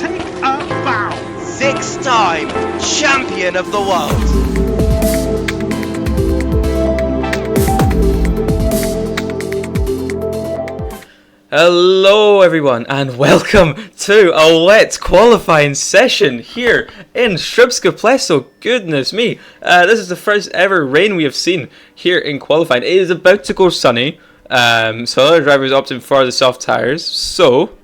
take a bow. 6-time champion of the world. Hello everyone and welcome to a wet qualifying session here in Srbska Pleso. Goodness me, this is the first ever rain we have seen here in qualifying. It is about to go sunny, so other drivers opting for the soft tyres. So,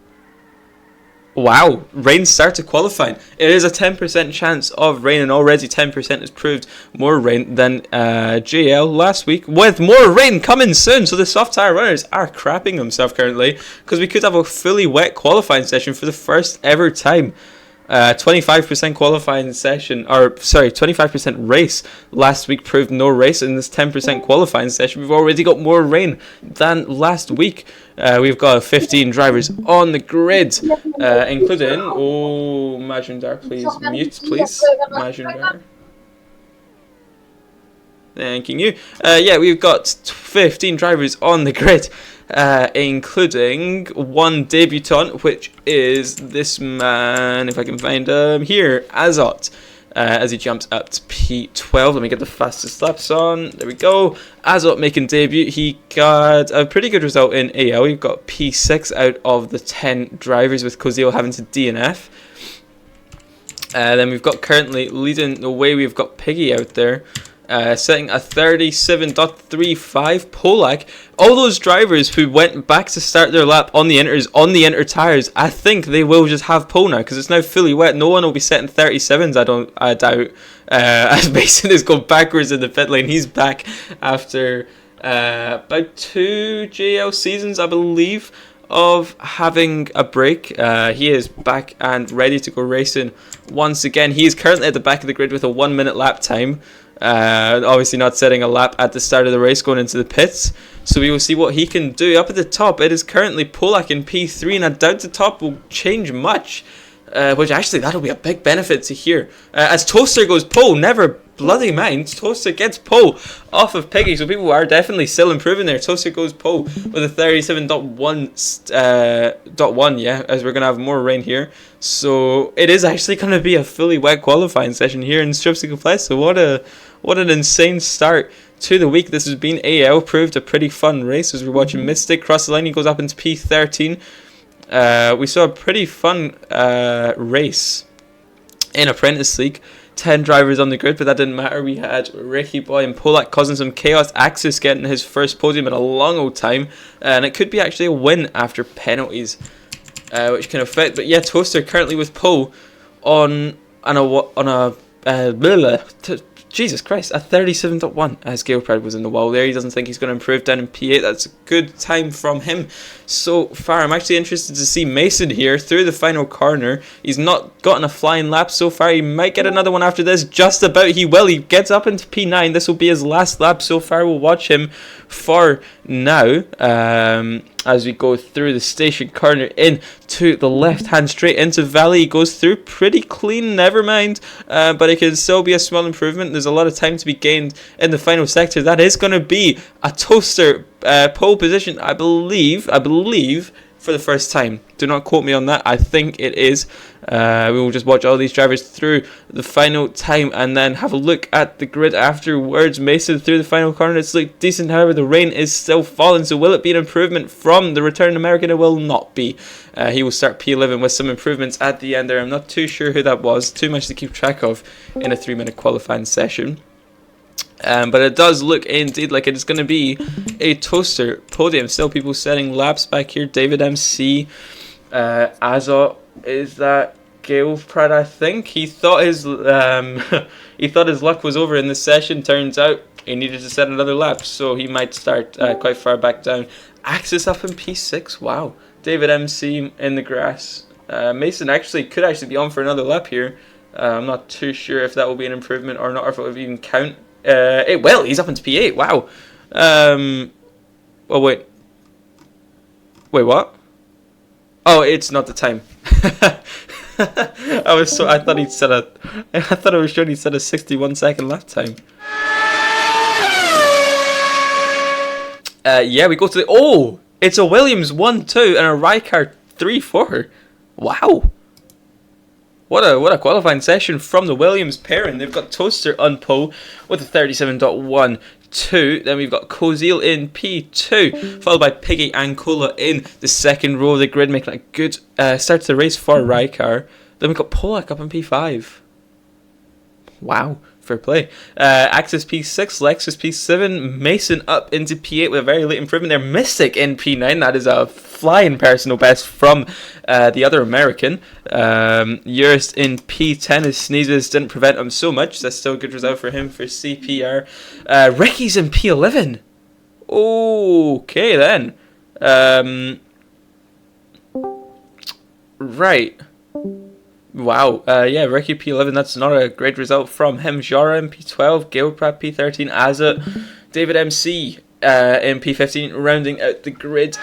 wow, rain starts qualifying. It is a 10% chance of rain, and already 10% has proved more rain than JL last week, with more rain coming soon. So the soft tyre runners are crapping themselves currently, because we could have a fully wet qualifying session for the first ever time. 25% qualifying session, or sorry, 25% race last week proved no race. In this 10% qualifying session, we've already got more rain than last week. We've got 15 drivers on the grid, including, Majindar, please, mute, please, Majindar. Thanking you. Yeah, we've got 15 drivers on the grid, including one debutant, which is this man, if I can find him here, Azot, as he jumps up to P12. Let me get the fastest laps on. There we go. Azot making debut. He got a pretty good result in AL. We've got P6 out of the 10 drivers, with Kozil having to DNF. Then we've got currently leading the way, we've got Piggy out there, setting a 37.35 Polak. All those drivers who went back to start their lap on the inters, on the inter tyres, I think they will just have pole now, because it's now fully wet. No one will be setting 37s, I doubt. As Mason is going backwards in the pit lane. He's back after about 2 JL seasons, I believe, of having a break. He is back and ready to go racing once again. He is currently at the back of the grid with a 1 minute lap time. Obviously not setting a lap at the start of the race, going into the pits, so we will see what he can do. Up at the top, it is currently Polak in P3, and I doubt the top will change much, which actually that'll be a big benefit to hear, as Toaster goes pole. Never bloody mind, Toaster gets pole off of Piggy, so people are definitely still improving there. Toaster goes pole with a 37.1, yeah, as we're going to have more rain here. So it is actually going to be a fully wet qualifying session here in Srbska Pleso. So what an insane start to the week this has been. AL proved a pretty fun race as we're watching Mystic cross the line. He goes up into P13. We saw a pretty fun race in Apprentice League. 10 drivers on the grid, but that didn't matter. We had Ricky Boy and Polak causing some chaos. Axis getting his first podium in a long old time, and it could be actually a win after penalties, which can affect. But yeah, Toaster currently with pole on a Jesus Christ, a 37.1, as Gale Pride was in the wall there. He doesn't think he's going to improve down in P8. That's a good time from him so far. I'm actually interested to see Mason here through the final corner. He's not gotten a flying lap so far. He might get another one after this. Just about he will. He gets up into P9. This will be his last lap so far. We'll watch him for now, as we go through the station corner in to the left hand straight into Valley. He goes through pretty clean, never mind, but it can still be a small improvement. There's a lot of time to be gained in the final sector. That is going to be a Toaster pole position, I believe, for the first time. Do not quote me on that. I think it is. We will just watch all these drivers through the final time and then have a look at the grid afterwards. Mason through the final corner. It's looked decent. However, the rain is still falling. So will it be an improvement from the return American? It will not be. He will start P11 with some improvements at the end there. I'm not too sure who that was. Too much to keep track of in a 3 minute qualifying session. But it does look indeed like it is going to be a Toaster podium. Still people setting laps back here. David MC, Azot, is that Gale Prad? I think he thought his he thought his luck was over in this session. Turns out he needed to set another lap, so he might start quite far back down. Axis up in P6. Wow. David MC in the grass. Mason could actually be on for another lap here. I'm not too sure if that will be an improvement or not, or if it will even count. It will. He's up into P8. Wow. Oh wait. Wait, what? Oh, it's not the time. I thought he'd said I thought I was sure he said a 61-second lap time. Yeah, we go to the. Oh, it's a Williams 1-2 and a Rijkaard 3-4. Wow. What a qualifying session from the Williams pairing. They've got Toaster on pole with a 37.12. Then we've got Kozil in P2, followed by Piggy and Cola in the second row of the grid, making a good start to the race for Rykar. Then we've got Polak up in P5. Wow, fair play. Axis P6, Lexus P7, Mason up into P8 with a very late improvement there. Mystic in P9, that is a flying personal best from the other American. Eurist in P10, his sneezes didn't prevent him so much. That's still a good result for him for CPR. Ricky's in P11. Okay then. Right. Wow, yeah, Ricky P11, that's not a great result from him. Jara in P12, Gilprad P13, Azat, David MC in P15, rounding out the grid.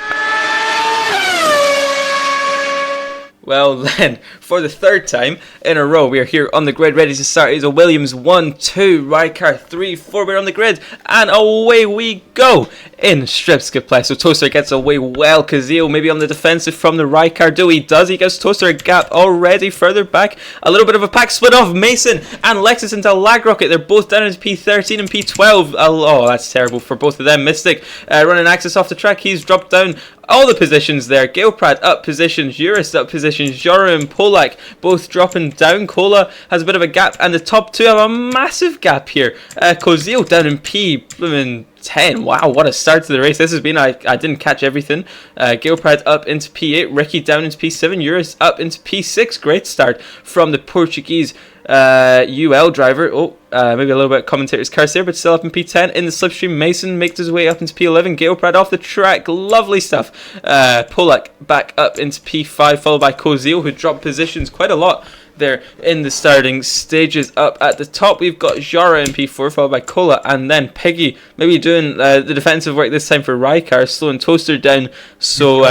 Well then, for the third time in a row, we are here on the grid, ready to start. It's a Williams 1, 2, Rykar 3, 4. We're on the grid, and away we go in strip skip play. So Toaster gets away well. Kazil maybe on the defensive from the Rykar. He does. He gives Toaster a gap already further back. A little bit of a pack split off Mason and Lexus into Lag Rocket. They're both down into P13 and P12. Oh, that's terrible for both of them. Mystic running Axis off the track. He's dropped down all the positions there. Gilprad up positions, Eurist up positions, Jora and Polak both dropping down. Cola has a bit of a gap, and the top two have a massive gap here. Kozil down in P10. Wow, what a start to the race this has been. I didn't catch everything. Gilprad up into P8, Ricky down into P7, Eurist up into P6. Great start from the Portuguese UL driver. Maybe a little bit of commentator's curse there, but still up in P10. In the slipstream, Mason makes his way up into P11. Gilprad off the track, lovely stuff. Polak back up into P5, followed by Kozil, who dropped positions quite a lot there in the starting stages. Up at the top, we've got Jara in P4, followed by Cola, and then Piggy, maybe doing the defensive work this time for Rykar, slowing Toaster down. So,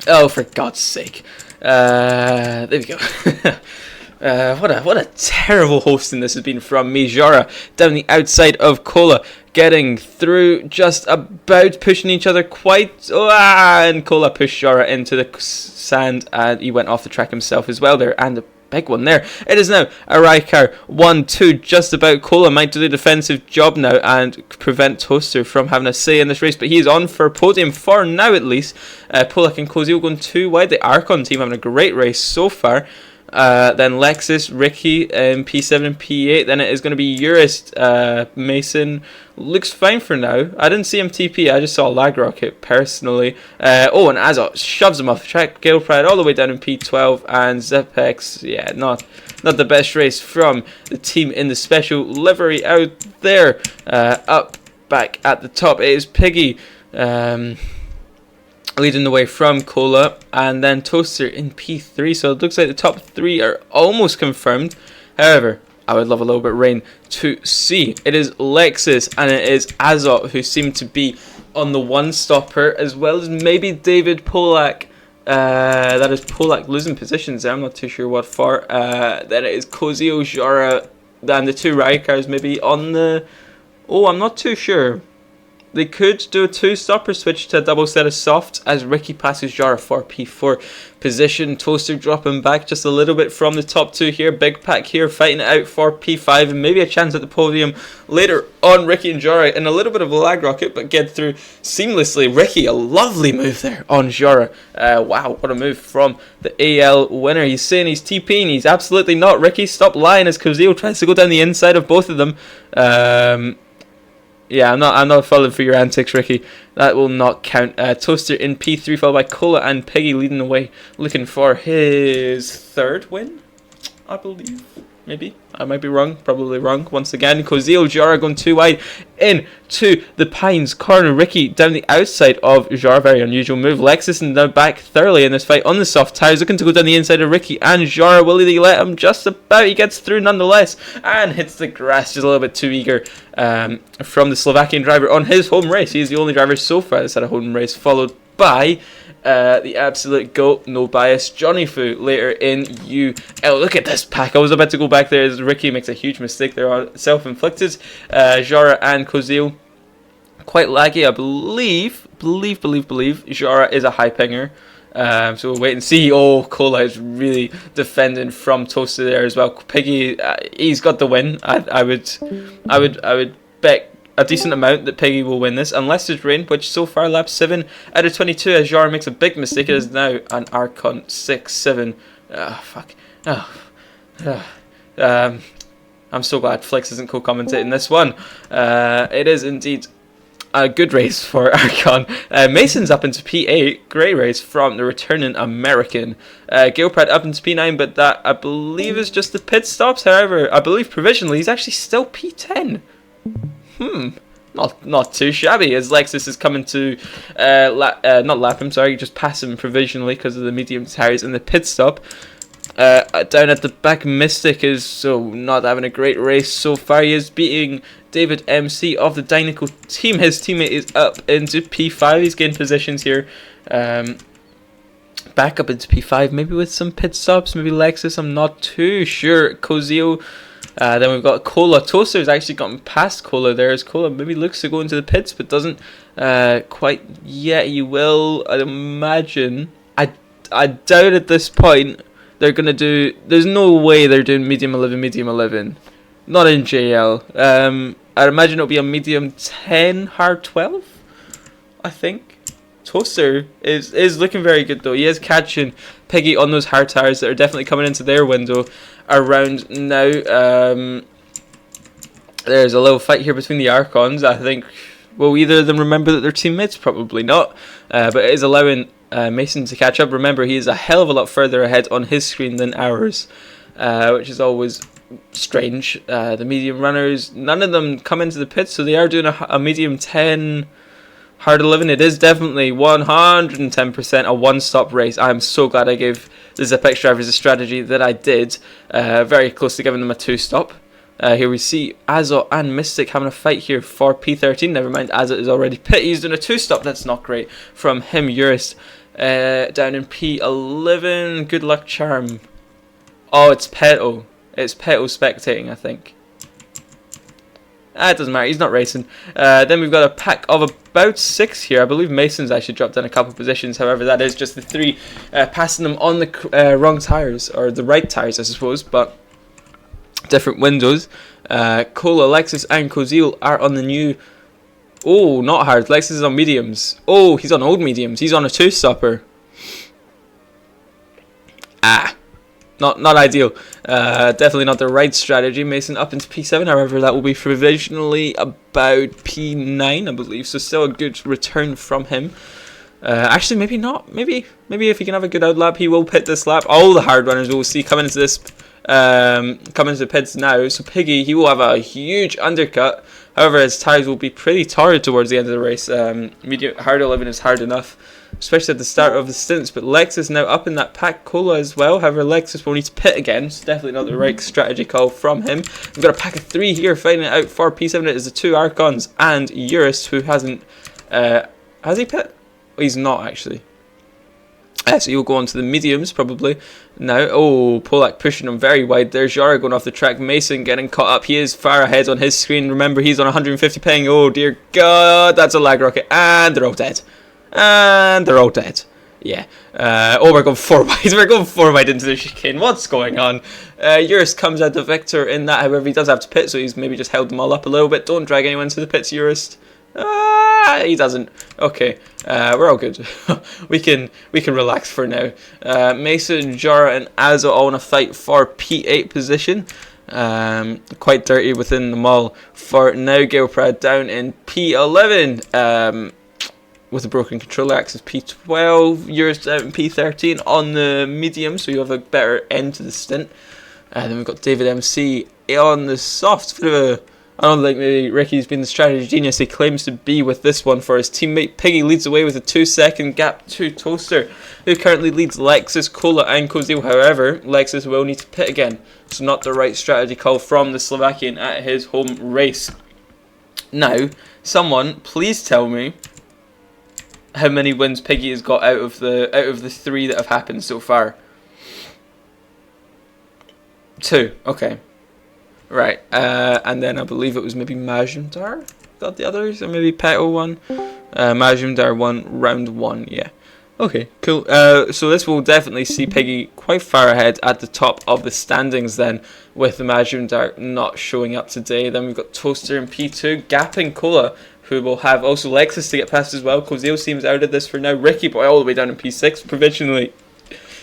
oh, for God's sake. There we go. What a terrible hosting this has been from me. Jara down the outside of Cola, getting through, just about pushing each other quite. And Cola pushed Jara into the sand, and he went off the track himself as well there. And a big one there. It is now a Rykar 1-2, just about. Cola might do the defensive job now and prevent Toaster from having a say in this race, but he is on for podium for now at least. Polak and Kozil going too wide. The Archon team having a great race so far. Then Lexus, Ricky, P7 and P8. Then it is going to be Eurist. Mason looks fine for now. I didn't see him TP. I just saw a Lag Rocket personally. And Azot shoves him off the track. Gilprad all the way down in P12. And Zepex, yeah, not the best race from the team in the special livery out there. Up back at the top, it is Piggy. Leading the way from Cola, and then Toaster in P3. So it looks like the top three are almost confirmed. However, I would love a little bit of rain to see. It is Lexus and it is Azot who seem to be on the one stopper, as well as maybe David Polak. That is Polak losing positions there. I'm not too sure what for. Then it is Kozio, Jara, and the two Rykars maybe on the. I'm not too sure. They could do a two-stopper, switch to a double set of softs as Ricky passes Jara for P4 position. Toaster dropping back just a little bit from the top two here. Big Pack here fighting it out for P5 and maybe a chance at the podium later on. Ricky and Jara in a little bit of a Lag Rocket, but get through seamlessly. Ricky, a lovely move there on Jara. Wow, what a move from the AL winner. He's saying he's TPing. He's absolutely not. Ricky, stop lying as Kozil tries to go down the inside of both of them. Yeah, I'm not falling for your antics, Ricky. That will not count. Toaster in P3, followed by Cola and Piggy leading the way, looking for his third win, I believe. Maybe. I might be wrong. Probably wrong. Once again, Kozil, Jara going too wide into the Pines corner. Ricky down the outside of Jara. Very unusual move. Lexus and now back thoroughly in this fight on the soft tires. Looking to go down the inside of Ricky and Jara. Will he let him? Just about. He gets through nonetheless and hits the grass just a little bit too eager from the Slovakian driver on his home race. He is the only driver so far that's had a home race, followed by the absolute GOAT, no bias, Johnny Fu later in UL. Look at this pack. I was about to go back there as Ricky makes a huge mistake there, self-inflicted. Jara and Kozil quite laggy. I believe Jara is a high pinger. So we'll wait and see. Oh, Cola is really defending from Toaster there as well. Piggy, he's got the win. I would bet a decent amount that Piggy will win this, unless there's rain, which so far lap 7 out of 22, as Jar makes a big mistake. It is now an Archon 6-7. Fuck. I'm so glad Flex isn't co-commentating this one. It is indeed a good race for Archon. Mason's up into P8. Great race from the returning American. Gilprad up into P9, but that, I believe, is just the pit stops. However, I believe provisionally he's actually still P10. Not too shabby, as Lexus is coming to not lap him, sorry, just pass him provisionally because of the medium tires and the pit stop. Down at the back, Mystic is so not having a great race so far. He is beating David MC of the Dynaco team. His teammate is up into P5. He's gained positions here. Back up into P5, maybe with some pit stops. Maybe Lexus, I'm not too sure. Kozio. Then we've got Cola. Toaster has actually gotten past Cola there, as Cola maybe looks to go into the pits, but doesn't quite yet. He will, I'd imagine. I doubt at this point they're going to do... There's no way they're doing medium 11, medium 11. Not in JL. I'd imagine it'll be a medium 10, hard 12, I think. Toaster is looking very good though. He is catching Piggy on those hard tires that are definitely coming into their window around now. There's a little fight here between the Archons. I think, will either of them remember that they're teammates? Probably not. But it is allowing Mason to catch up. Remember, he is a hell of a lot further ahead on his screen than ours, which is always strange. The medium runners, none of them come into the pits, so they are doing a medium 10, hard 11. It is definitely 110% a one-stop race. I'm so glad I gave the ZipX drivers a strategy that I did. Very close to giving them a two-stop. Here we see Azot and Mystic having a fight here for P13. Never mind, Azot is already pit. He's doing a two-stop. That's not great from him. Eurus down in P11. Good luck, Charm. Oh, it's Peto. It's Peto spectating, I think. It doesn't matter, he's not racing. Then we've got a pack of about 6 here. I believe Mason's actually dropped down a couple positions. However, that is just the 3 passing them on the wrong tyres, or the right tyres, I suppose, but different windows. Cola, Lexus, and Kozil are on the new... Oh, not hard. Lexus is on mediums. Oh, he's on old mediums. He's on a two-stopper. Not ideal. Definitely not the right strategy. Mason up into P7. However, that will be provisionally about P9, I believe. So still a good return from him. Actually, maybe not. Maybe if he can have a good out lap, he will pit this lap. All the hard runners we'll see coming into this, coming into the pits now. So Piggy, he will have a huge undercut. However, his tyres will be pretty tired towards the end of the race. Medium hard 11 is hard enough, especially at the start of the stints. But Lexus now up in that pack. Cola as well. However, Lexus will need to pit again. It's definitely not the right strategy call from him. We've got a pack of 3 here fighting it out for P7. It is the 2 Archons and Eurus, who hasn't... has he pit? Oh, he's not actually. So he'll go on to the mediums probably now. Oh, Polak pushing him very wide. There's Yara going off the track. Mason getting caught up. He is far ahead on his screen. Remember, he's on 150 ping. Oh dear God, that's a lag rocket. And they're all dead. And they're all dead. Yeah. Oh, we're going 4 wide. We're going 4 wide into the chicane. What's going on? Eurus comes out the victor in that. However, he does have to pit, so he's maybe just held them all up a little bit. Don't drag anyone to the pits, Eurus. He doesn't. Okay, we're all good. we can relax for now. Mason, Jara, and Azza all in a fight for P8 position. Quite dirty within them all for now. Galeprad down in P11 with a broken controller axis. P12. Yours down in P13 on the medium, so you have a better end to the stint. Then we've got David MC on the soft. Bit of a... I don't think maybe Ricky's been the strategy genius he claims to be with this one for his teammate. Piggy leads away with a 2-second gap to Toaster, who currently leads Lexus, Cola, and Kozil. However, Lexus will need to pit again. It's not the right strategy call from the Slovakian at his home race. Now, someone please tell me how many wins Piggy has got out of the 3 that have happened so far. 2. Okay. Right, and then I believe it was maybe Majumdar got the others, or maybe Peto won. Majumdar won round 1, yeah. Okay, cool. So this will definitely see Piggy quite far ahead at the top of the standings then, with the Majum Dark not showing up today. Then we've got Toaster in P2, gapping Cola, who will have also Lexus to get past as well. Kozil seems out of this for now. Ricky Boy all the way down in P6, provisionally.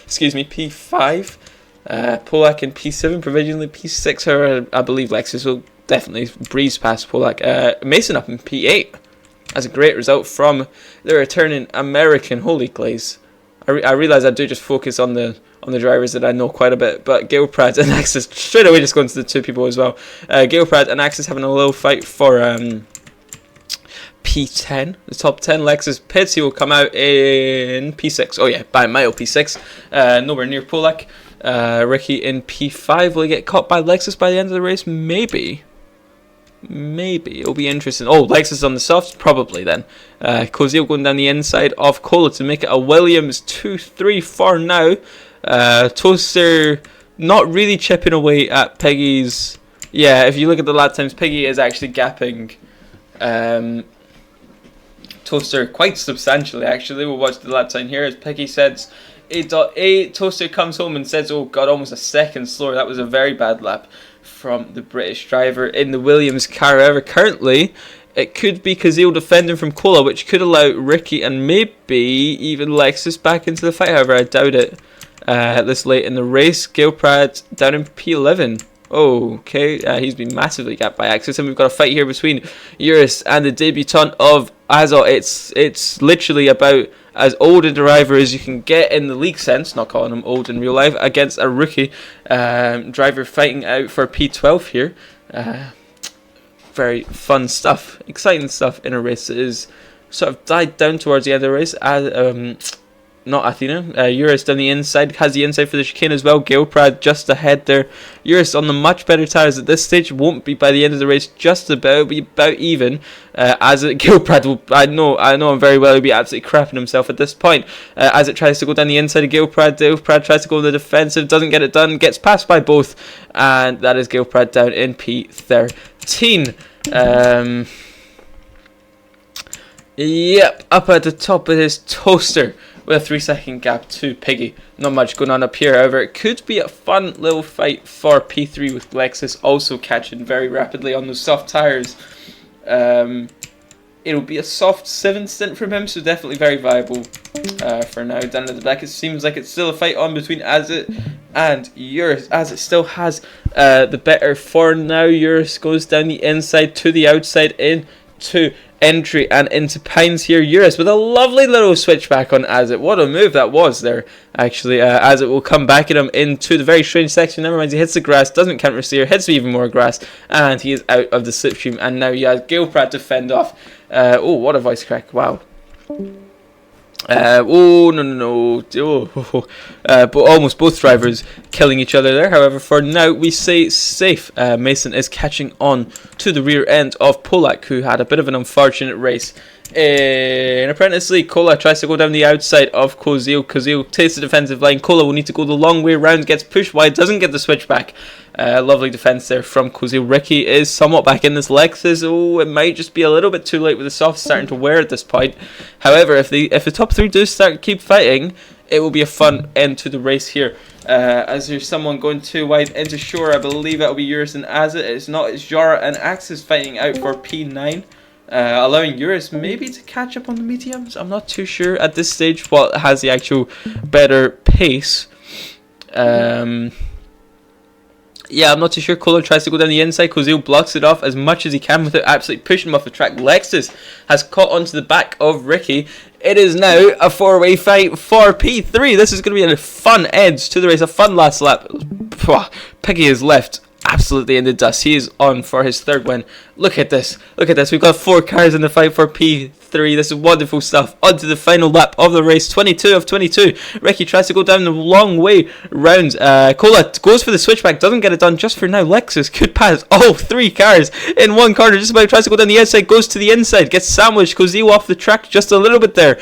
Excuse me, P5. Polak in P7, provisionally P6. However, I believe Lexus will definitely breeze past Polak. Mason up in P8. That's a great result from the returning American. Holy Glaze. I realise I do just focus on the drivers that I know quite a bit, but Gilprad and Axis straight away just going to the two people as well. Gilprad and Axis having a little fight for P10, the top 10. Lexus pits, he will come out in P6. Oh yeah, by a mile P6. Nowhere near Polak. Ricky in P5. Will he get caught by Lexus by the end of the race? Maybe. It'll be interesting. Oh, Lexus on the softs? Probably then. Kozil going down the inside of Cola to make it a Williams 2-3 for now. Toaster not really chipping away at Piggy's. Yeah, if you look at the lap times, Piggy is actually gapping Toaster quite substantially, actually. We'll watch the lap time here as Piggy says 8.8. Toaster comes home and says, oh god, almost a second slower. That was a very bad lap from the British driver in the Williams car. However, currently it could be Kazil defending from Cola, which could allow Ricky and maybe even Lexus back into the fight. However, I doubt it this late in the race. Gilprad down in P11. Okay, he's been massively gapped by Axis, and we've got a fight here between Eurus and the debutant of Azot. It's literally about as old a driver as you can get in the league sense, not calling him old in real life, against a rookie driver fighting out for P12 here. Very fun stuff, exciting stuff in a race that is sort of died down towards the end of the race. Not Athena. Eurus down the inside, has the inside for the chicane as well. Gilprad just ahead there. Eurus on the much better tyres at this stage. Won't be by the end of the race, just about, be about even. As it, Gilprad will, I know him very well, he'll be absolutely crapping himself at this point. As it tries to go down the inside of Gilprad. Gilprad tries to go on the defensive, doesn't get it done, gets passed by both. And that is Gilprad down in P13. Yep, up at the top it is Toaster with a 3-second gap to Piggy. Not much going on up here, however it could be a fun little fight for P3 with Lexus also catching very rapidly on those soft tyres. It'll be a soft 7 stint from him, so definitely very viable for now. Down at the back it seems like it's still a fight on between Azit and Eurus. Azit still has the better for now. Eurus goes down the inside to the outside into entry and into Pines here. Eurus with a lovely little switchback on Azit. What a move that was there, actually. Azit will come back at him into the very strange section. Never mind, he hits the grass, doesn't counter steer, hits even more grass, and he is out of the slipstream. And now he has Gilprad to fend off. Oh, what a voice crack. Wow. Oh, no. But almost both drivers killing each other there. However, for now, we say safe. Mason is catching on to the rear end of Polak, who had a bit of an unfortunate race in Apprentice League. Cola tries to go down the outside of Kozil. Kozil takes the defensive line. Cola will need to go the long way around, gets pushed wide, doesn't get the switch back. Lovely defense there from Kozil. Ricky is somewhat back in this Lexus. Oh, it might just be a little bit too late with the softs starting to wear at this point. However, if the top three do keep fighting, it will be a fun end to the race here. As there's someone going too wide into shore, I believe it'll be Eurus and Azit. It's not, it's Jara and Axis fighting out for P9. Allowing Eurus maybe to catch up on the mediums. I'm not too sure at this stage what has the actual better pace. Yeah, I'm not too sure. Kohler tries to go down the inside. Kozil blocks it off as much as he can without absolutely pushing him off the track. Lexus has caught onto the back of Ricky. It is now a four-way fight for P3. This is going to be a fun edge to the race, a fun last lap. Piggy is left absolutely in the dust. He is on for his third win. Look at this. We've got 4 cars in the fight for P3. This is wonderful stuff. On to the final lap of the race. 22 of 22. Ricky tries to go down the long way round. Cola goes for the switchback. Doesn't get it done just for now. Lexus could pass all 3 cars in one corner. Just about tries to go down the outside. Goes to the inside. Gets sandwiched. Kozil off the track just a little bit there.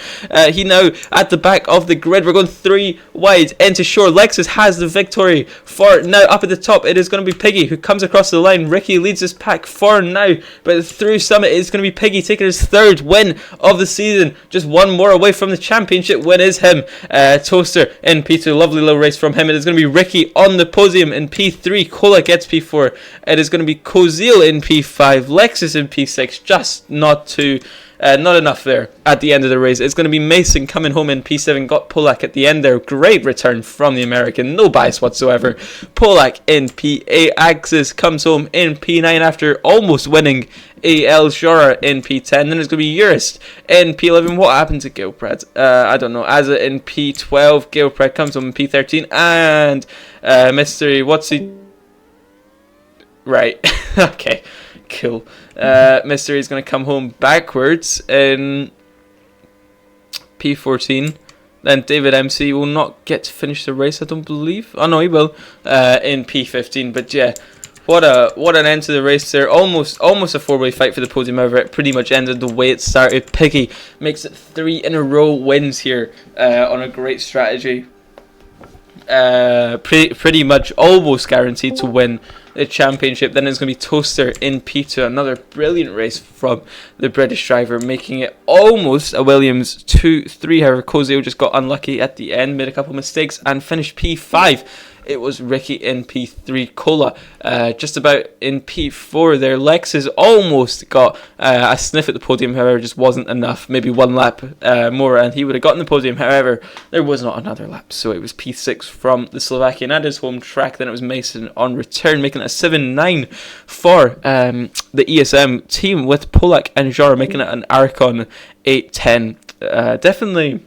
He now at the back of the grid. We're going 3 wide into shore. Lexus has the victory for now. Up at the top, it is going to be Piggy who comes across the line. Ricky leads his pack for now. now. But through Summit, it's going to be Piggy taking his 3rd win of the season. Just one more away from the championship win is him. Toaster in P2. Lovely little race from him. It is going to be Ricky on the podium in P3. Cola gets P4. It is going to be Kozil in P5. Lexus in P6. Just not enough there at the end of the race. It's going to be Mason coming home in P7. Got Polak at the end there. Great return from the American. No bias whatsoever. Polak in P8. Axis comes home in P9 after almost winning. AL Shora in P10. Then it's going to be Urist in P11. What happened to Gilpred? I don't know. Azza in P12. Gilpred comes home in P13. And Mystery, what's he... Right. Okay. Cool. Mystery is going to come home backwards in P14. Then David MC will not get to finish the race, I don't believe. Oh no, he will in P15. But yeah, what an end to the race there. Almost a four-way fight for the podium. However, it pretty much ended the way it started. Piggy makes it 3 in a row wins here on a great strategy. Pretty much almost guaranteed to win the championship. Then it's going to be Toaster in P2. Another brilliant race from the British driver, making it almost a Williams 2-3. However, Kozio just got unlucky at the end, made a couple mistakes, and finished P5. It was Ricky in P3. Cola just about in P4 there. Lexus almost got a sniff at the podium, however, just wasn't enough. Maybe one lap more and he would have gotten the podium. However, there was not another lap, so it was P6 from the Slovakian at his home track. Then it was Mason on return, making it a 7-9 for the ESM team, with Polak and Jara making it an Archon 8-10. Definitely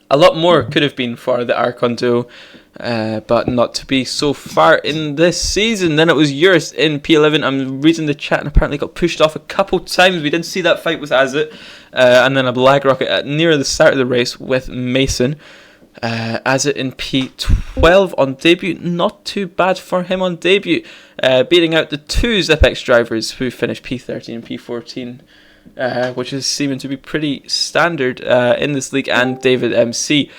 a lot more could have been for the Archon duo. But not to be so far in this season. Then it was Urist in P11. I'm reading the chat and apparently got pushed off a couple times. We didn't see that fight with Azit. And then a Black Rocket at near the start of the race with Mason. Azit in P12 on debut. Not too bad for him on debut. Beating out the 2 Zipex drivers who finished P13 and P14. Which is seeming to be pretty standard in this league. And David MC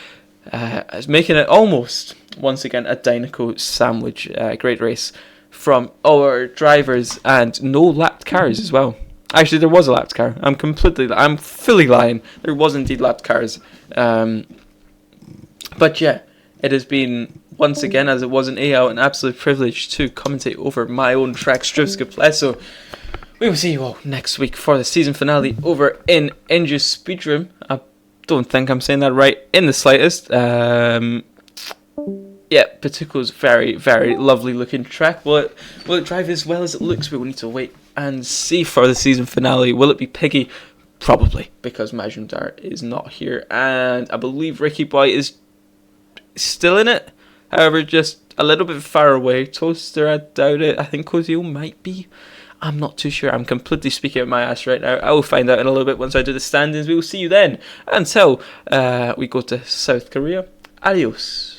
is making it almost once again a Dynaco sandwich. Great race from our drivers, and no lapped cars as well. Actually, there was a lapped car. I'm fully lying. There was indeed lapped cars. But yeah, it has been once again, as it was in AO, an absolute privilege to commentate over my own track, Strivska Pleso. We will see you all next week for the season finale over in Injus Speedroom. I don't think I'm saying that right in the slightest. Yeah, Patuco's very, very lovely looking track. Will it drive as well as it looks? We will need to wait and see for the season finale. Will it be Piggy? Probably, because Majum Dart is not here. And I believe Ricky Boy is still in it. However, just a little bit far away. Toaster, I doubt it. I think Kozio might be. I'm not too sure. I'm completely speaking out my ass right now. I will find out in a little bit once I do the standings. We will see you then. Until we go to South Korea. Adios.